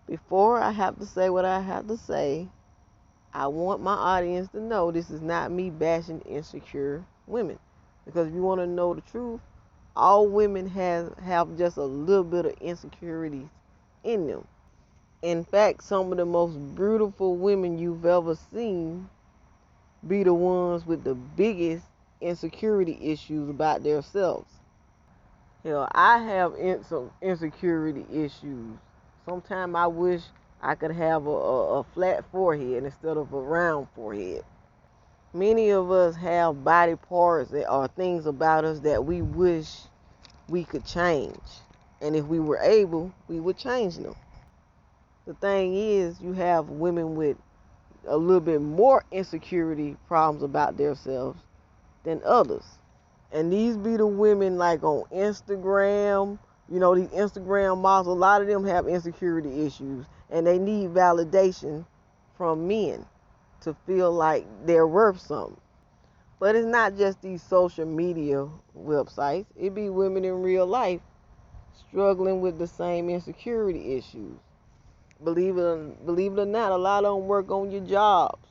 Before I have to say what I have to say, I want my audience to know this is not me bashing insecure women. Because if you want to know the truth, all women have just a little bit of insecurities in them. In fact, some of the most beautiful women you've ever seen be the ones with the biggest insecurity issues about themselves. Hell, I have some insecurity issues. Sometimes I wish I could have a flat forehead instead of a round forehead. Many of us have body parts that are things about us that we wish we could change. And if we were able, we would change them. The thing is, you have women with a little bit more insecurity problems about themselves than others. And these be the women like on Instagram, these Instagram models, a lot of them have insecurity issues and they need validation from men to feel like they're worth something. But it's not just these social media websites. It be women in real life struggling with the same insecurity issues. Believe it or not, a lot of them work on your jobs.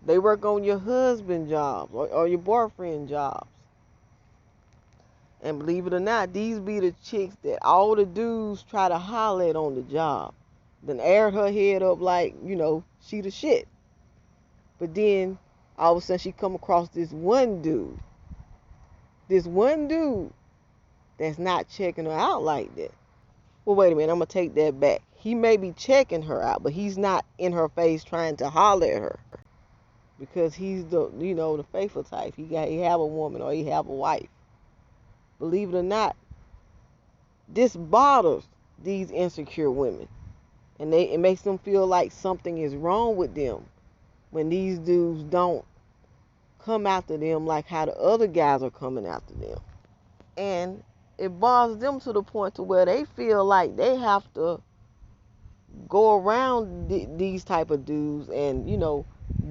They work on your husband jobs or your boyfriend jobs. And believe it or not, these be the chicks that all the dudes try to holler at on the job. Then aired her head up like, she the shit. But then all of a sudden she come across this one dude that's not checking her out like that. Well, wait a minute, I'm going to take that back. He may be checking her out, but he's not in her face trying to holler at her. Because he's the faithful type. He have a woman or he have a wife. Believe it or not, this bothers these insecure women. And it makes them feel like something is wrong with them when these dudes don't come after them like how the other guys are coming after them. And it bothers them to the point to where they feel like they have to go around these type of dudes and,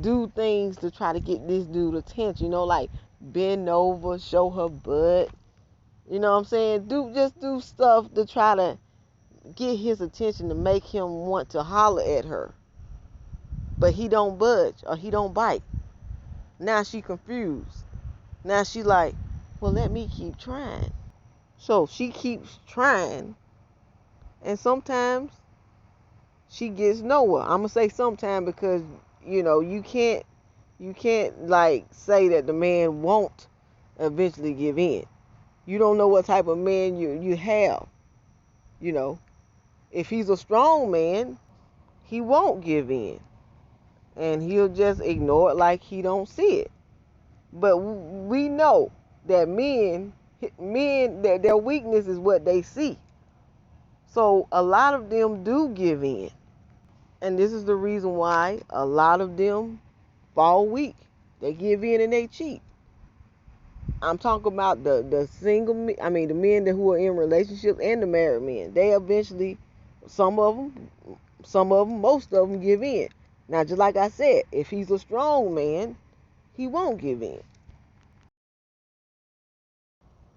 do things to try to get this dude attention, like bend over, show her butt. You know what I'm saying? Do stuff to try to get his attention to make him want to holler at her. But he don't budge or he don't bite. Now she confused. Now she like, well, let me keep trying. So she keeps trying, and sometimes she gets nowhere. I'm gonna say sometimes because you can't like say that the man won't eventually give in. You don't know what type of man you have. If he's a strong man, he won't give in, and he'll just ignore it like he don't see it. But we know that men that their weakness is what they see. So a lot of them do give in. And this is the reason why a lot of them fall weak. They give in and they cheat. I'm talking about the single, the men who are in relationships and the married men. They eventually, some of them, most of them give in. Now, just like I said, if he's a strong man, he won't give in.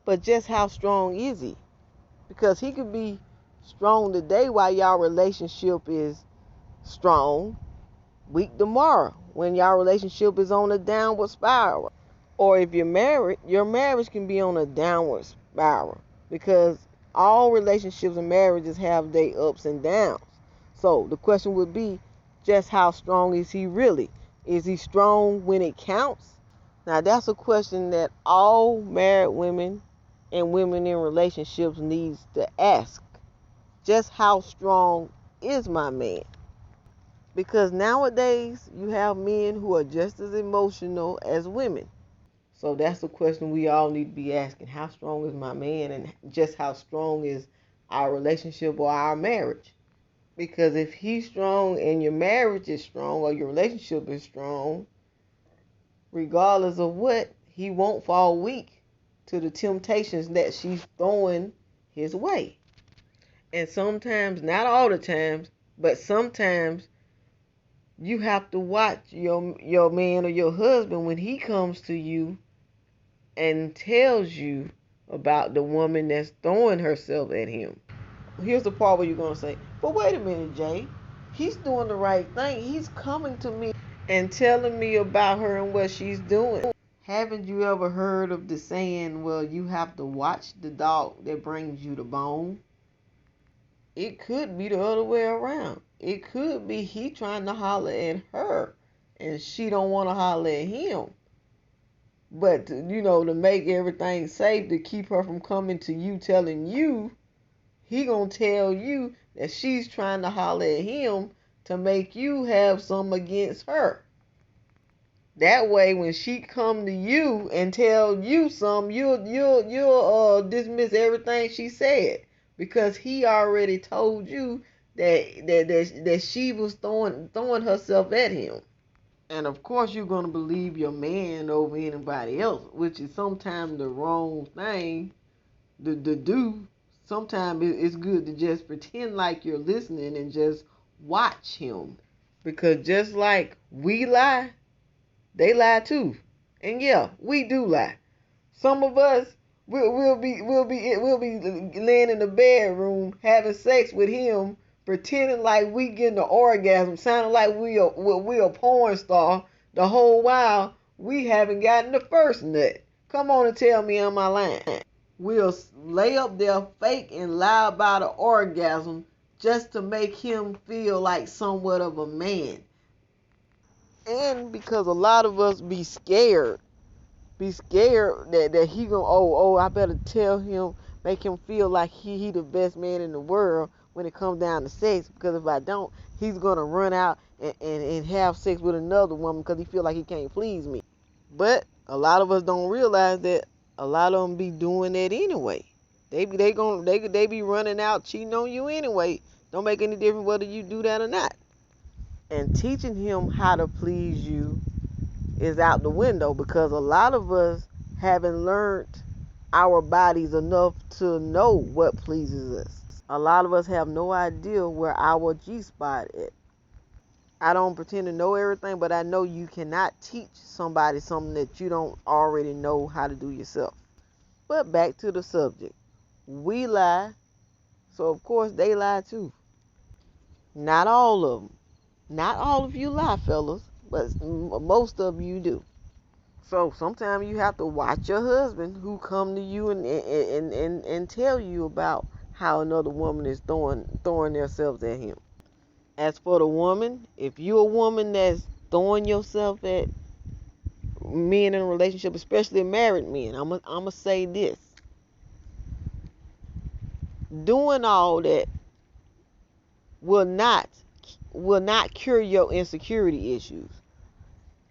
But just how strong is he? Because he could be strong today while y'all relationship is strong, weak tomorrow when y'all relationship is on a downward spiral. Or if you're married, your marriage can be on a downward spiral because all relationships and marriages have their ups and downs. So the question would be, just how strong is he really? Is he strong when it counts? Now that's a question that all married women and women in relationships needs to ask. Just how strong is my man? Because nowadays you have men who are just as emotional as women. So that's the question we all need to be asking. How strong is my man, and just how strong is our relationship or our marriage? Because if he's strong and your marriage is strong or your relationship is strong, regardless of what, he won't fall weak to the temptations that she's throwing his way. And sometimes, not all the times, but sometimes you have to watch your man or your husband when he comes to you and tells you about the woman that's throwing herself at him. here's the part where you're gonna say, but wait a minute, Jay. He's doing the right thing. He's coming to me and telling me about her and what she's doing. Haven't you ever heard of the saying, well, you have to watch the dog that brings you the bone? It could be the other way around. It could be he trying to holler at her and she don't want to holler at him. But to make everything safe, to keep her from coming to you telling you, he gonna tell you that she's trying to holler at him to make you have something against her. That way, when she come to you and tell you something, you'll dismiss everything she said because he already told you that she was throwing herself at him. And of course, you're gonna believe your man over anybody else, which is sometimes the wrong thing to do. Sometimes it's good to just pretend like you're listening and just watch him, because just like we lie, they lie too. And yeah, we do lie. Some of us we'll be laying in the bedroom having sex with him, pretending like we getting the orgasm, sounding like we a porn star. The whole while we haven't gotten the first nut. Come on and tell me, am I lying? We'll lay up there fake and lie about an orgasm just to make him feel like somewhat of a man. And because a lot of us be scared that he gonna, I better tell him, make him feel like he the best man in the world when it comes down to sex, because if I don't, he's gonna run out and have sex with another woman because he feel like he can't please me. But a lot of us don't realize that a lot of them be doing that anyway. They be running out cheating on you anyway. Don't make any difference whether you do that or not. And teaching him how to please you is out the window, because a lot of us haven't learned our bodies enough to know what pleases us. A lot of us have no idea where our G spot is. I don't pretend to know everything, but I know you cannot teach somebody something that you don't already know how to do yourself. But back to the subject. We lie, so of course they lie too. Not all of them. Not all of you lie, fellas, but most of you do. So sometimes you have to watch your husband who come to you and tell you about how another woman is throwing themselves at him. As for the woman, if you're a woman that's throwing yourself at men in a relationship, especially married men, I'ma say this. Doing all that will not cure your insecurity issues.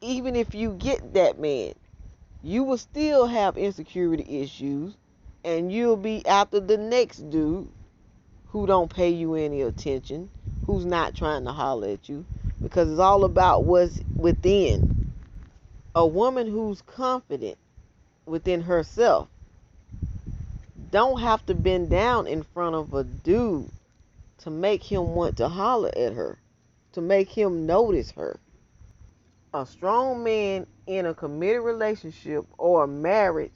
Even if you get that man, you will still have insecurity issues, and you'll be after the next dude who don't pay you any attention, who's not trying to holler at you, because it's all about what's within. A woman who's confident within herself don't have to bend down in front of a dude to make him want to holler at her, to make him notice her. A strong man in a committed relationship or a marriage,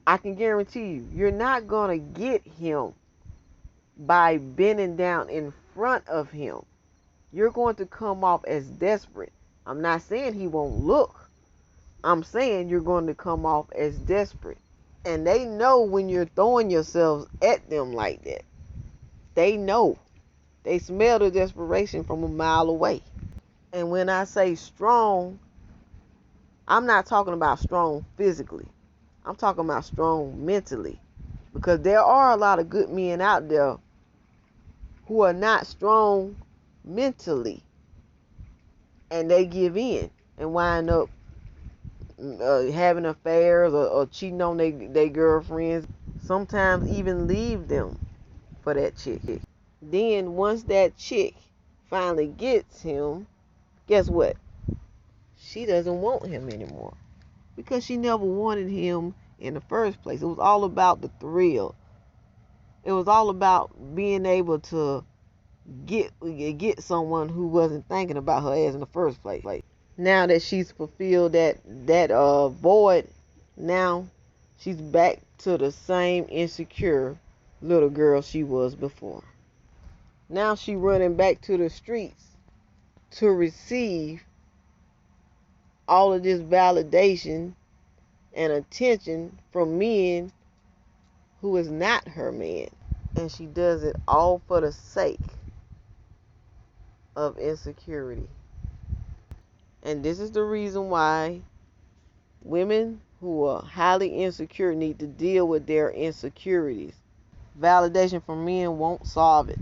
I can guarantee you're not going to get him by bending down in front of him. You're going to come off as desperate. I'm not saying he won't look. I'm saying you're going to come off as desperate. And they know when you're throwing yourselves at them like that. They know. They smell the desperation from a mile away. And when I say strong, I'm not talking about strong physically. I'm talking about strong mentally. Because there are a lot of good men out there who are not strong mentally. And they give in and wind up having affairs or cheating on their girlfriends. Sometimes even leave them for that chick. Then once that chick finally gets him, guess what? She doesn't want him anymore, because she never wanted him in the first place. It was all about the thrill. It was all about being able to get someone who wasn't thinking about her ass in the first place. Now that she's fulfilled that void, now she's back to the same insecure little girl she was before. Now she running back to the streets to receive all of this validation and attention from men who is not her man. And she does it all for the sake of insecurity. And this is the reason why women who are highly insecure need to deal with their insecurities. Validation from men won't solve it.